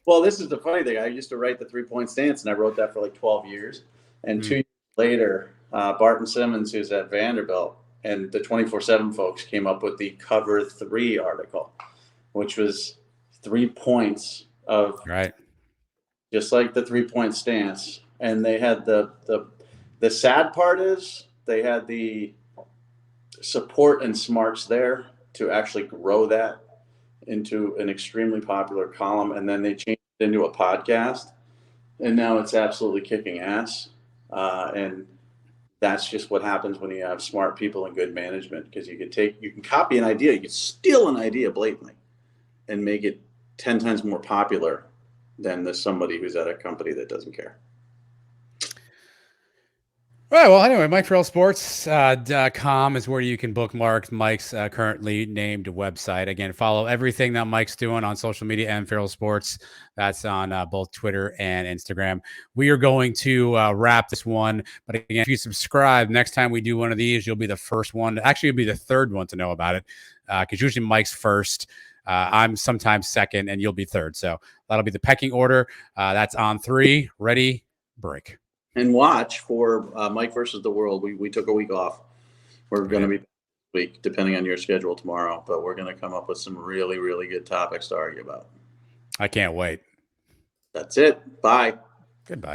Well, this is the funny thing. I used to write the 3-point stance, and I wrote that for like 12 years. And 2 years later, Barton Simmons, who's at Vanderbilt, and the 24/7 folks came up with the Cover 3 article, which was 3 points of just like the 3-point stance. And they had the sad part is they had the support and smarts there to actually grow that into an extremely popular column, and then they changed it into a podcast, and now it's absolutely kicking ass. And that's just what happens when you have smart people and good management, because you can copy an idea, you can steal an idea blatantly and make it 10 times more popular than somebody who's at a company that doesn't care. All right. Well, anyway, MikeFarrellSports.com is where you can bookmark Mike's currently named website. Again, follow everything that Mike's doing on social media and Farrell Sports. That's on both Twitter and Instagram. We are going to wrap this one. But again, if you subscribe, next time we do one of these, you'll be the first one. Actually, you'll be the third one to know about it, because usually Mike's first. I'm sometimes second, and you'll be third. So that'll be the pecking order. That's on 3. Ready, break. And watch for Mike versus the World. We took a week off. We're going to be week, depending on your schedule tomorrow, but we're going to come up with some really, really good topics to argue about. I can't wait. That's it. Bye. Goodbye.